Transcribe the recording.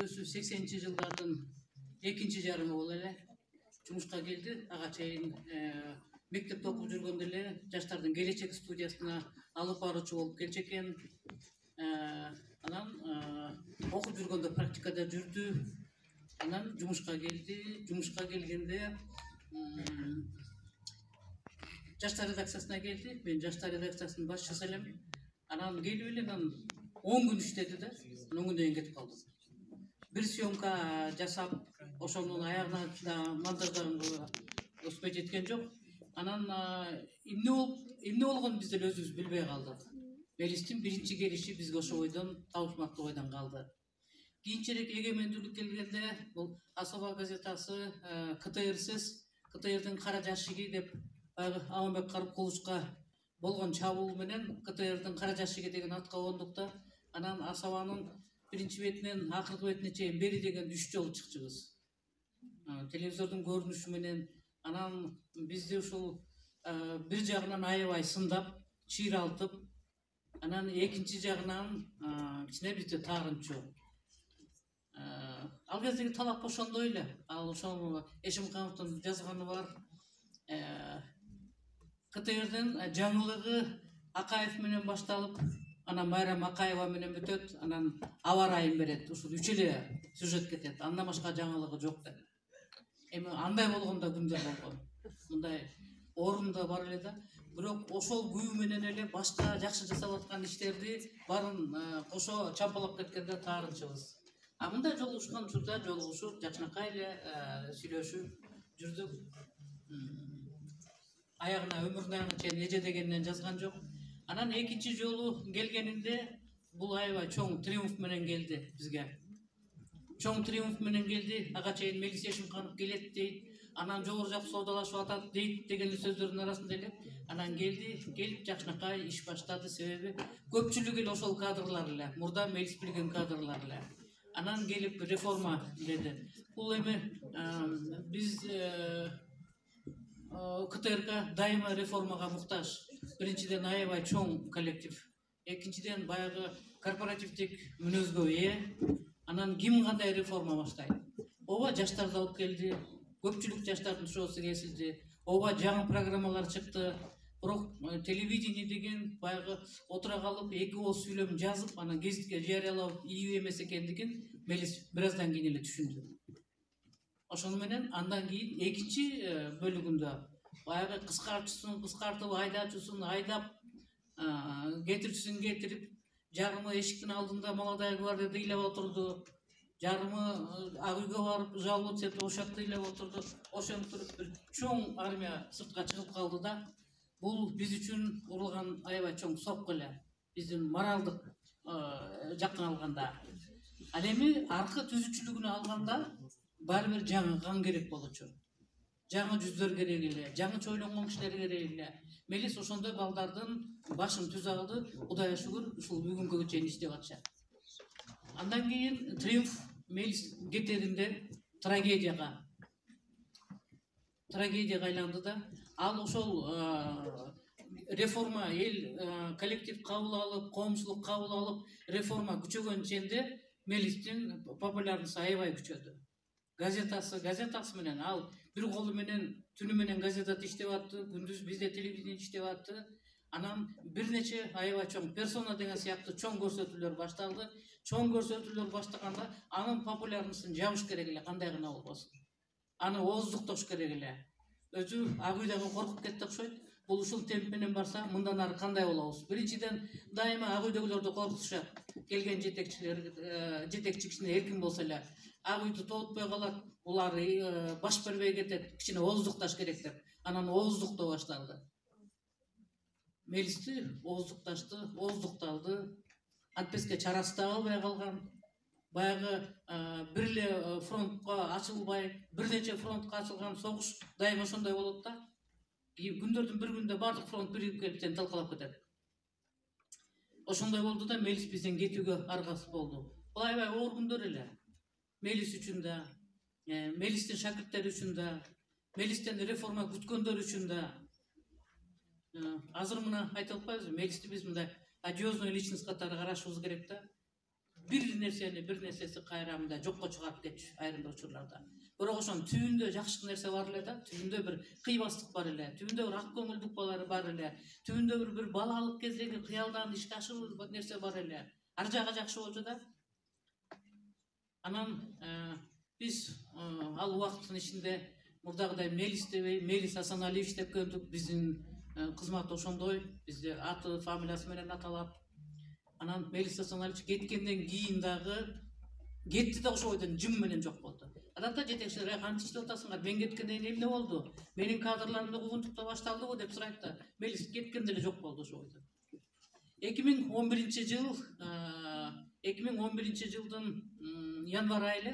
өзү 80-ci жылдардын экинчи жарымы болуп эле жумушка келди. Ага чейин мектепте окуп жүргөндө эле жаштардын келечек студиясына алып баруучу болуп келчү экен. Анан окуп жүргөндө практикада жүрдү. Анан жумушка келди. Жумушка келгенде жаштар редакциясына келди. Мен жаштар редакциясынын башчысы элем. Анан келип эле 10 күн иштеди да, 10 күндөн кийин кетип калды. Bir съемка жасап, ошонун аягына да монтаждаганга өспөй жеткен жок. Анан эмне болгонун биз деле өзүбүз билбей калдык. Мелистин биринчи келиши бизге ошо ойдон, табышмактуу ойдон калды. Кийинчерээк эгемендүүлүк келгенде бул Особо газетасы КТРсиз, КТРдин кара жашыгы деп баягы Аманбек Карыкуловичка болгон чабуул менен КТРдин кара жашыгы деген атка кондук. Анан Асабанын биринчи бетинен акыркы бетине чейин бери деген 3 жолу чыкчыбыз. Телевизордун көрүнүшү менен анан бизди ушул бир жагынан аябай сындап, чыйралтып, анан экинчи жагынан кичине бизди таарынчу. Ал кездеги талап ошондой эле. Ал ошону Эшимкановдун жазганы бар. КТРдин жаңылыгы Акаев менен башталып, анан Майрам Акаева менен бүтөт, анан аба ырайын берет. Ушул 3 эле сюжет кетет. Андан башка жаңылыгы жок деп. Эми андай болгондо күндөр болгон. Мындай орунда бар эле да. Бирок ошол күйүү менен эле башка жакшы жасалып аткан иштерди барын кошо чампалап кеткенде таарынчыбыз. Мындай жолугушкан учурда жолугушуп, жакшынакай эле сүйлөшүп жүрдүк. Аягына өмүрүнүн аягына чейин эже дегенинен жазган жок. Анан экинчи жолу келгенинде бул аябай чоң триумф менен келди бизге. Чоң триумф менен келди. Ага чейин Мелис Эшимканов келет дейт. Анан жогору жак соодалашып атат дейт деген сөздөрдүн арасында эле. Анан келди, келип жакшынакай иш баштады. Себеби көпчүлүгү эле ошол кадрлар эле. Мурда Мелис билген кадрлар эле. Анан келип реформа деди. Бул эми биз КТРК дайыма реформага муктаж. Биринчиден аябай чоң коллектив. Экинчиден баягы корпоративдик мүнөзгө ээ. Анан ким кандай реформа баштайт? Ооба жаштарды алып келди. Көпчүлүк жаштардын шоусу кесилди. Ооба жаңы программалар чыкты. Бирок телевидение деген баягы отура калып, эки ооз сүйлөм жазып, анан гезитке жарыялап ийүү эмес экендигин Мелис бир аздан кийин эле түшүндү. Ошону менен андан кийин экинчи бөлүгүндө баягы кыскартып, айдачусун айдап, кетирчүсүн кетирип, жарымы эшиктин алдында молодая гвардия ыйлап отурду. Жарымы ак үйгө барып, жалоб сеп ошакта ыйлап отурду. Ошентип бир чоң армия сыртка чыгып калды да. Бул биз үчүн урулган аябай чоң сопко эле. Биздин моралдык жактан алганда. Ал эми аркы түзүүчүлүгүнө алганда баары бир жаңы кан керек болчу. Жаңы жүздөр керек эле, жаңы ойлонгон кишилер керек эле. Мелис ошондой балдардын башын түзө алды. Кудайга шүгүр, ушул бүгүнгүгө чейин иштеп атышат. Андан кийин триумф Мелис кетеринде трагедияга айланды да. Ал ошол реформа эл коллектив кабыл алып, коомчулук кабыл алып, реформа күчөгөн ченде Мелистин популярнысы аябай күчөдү. Газетасы менен ал бир колу менен түнү менен газетада иштеп атты, күндүз бизде телевидение иштеп атты. Анан бир нече аябай чоң персона деген сыяктуу чоң көрсөтүүлөр башталды. Чоң көрсөтүүлөр баштаганда анын популярнысын жабыш керек эле, кандай гана болбосун. Аны ооздуктош керек эле. Өзү ак үй дагы коркуп кетти окшойт. Бул ушул темп менен барса, мындан ары кандай болобуз? Биринчиден дайыма ак үйдөгүлөрдү коркутушат. Келген жетекчи кичине эркин болсо эле, ак үйдү тоотпой калат, булар баш бербей кетет, кичине ооздукташ керек деп. Анан ооздуктоо башталды. Мелисти ооздукталды. Антпеске чарасы да калбай калган. Баягы бир эле фронтко ачылбай, бир нече фронтко ачылган согуш дайыма ошондой болот да. Күндөрдүн бир күндө бардык фронт бирип келип талкалап кетет. Ошондой болду да, Мелис бизден кетүүгө аргасыз болду. Бул аябай оор күндөр эле. Мелис үчүн да, Мелистин шакирттери үчүн да, Мелистен реформа күткөндөр үчүн да. Азыр мына айтып атпайбызбы? Мелисти биз мындай одиозный личность катары карашыбыз керек да. bir нерсеси кайрамында жокко чыгарып кетчү айрым учурларда. Бирок ошонун түбүндө жакшы нерсе бар эле да, түбүндө бир кыйбастык бар эле, түбүндө бир ак көңүлдүк бар эле, түбүндө бир балалык кездеги кыялдан ишке ашыруу нерсе бар эле. Ар жагы жакшы болчу да. Анан биз ал убакыттын ичинде мурдагыдай Мелис Асаналиевич деп көрдүк. Биздин кызмат ошондой, бизде аты фамилиясы менен аталат. Анан Мелис Асаналиевич кеткенден кийин дагы кетти да ошол бойдон жым менен жок болду. Адатта жетекчилер кантип иштеп атасыңар? Мен кеткенден кийин эмне болду? Менин кадрларымды куугунтуктоо башталдыбы деп сурайт да. Мелис кеткенде эле жок болду ошол бойдон. 2011 жылдын январь айы эле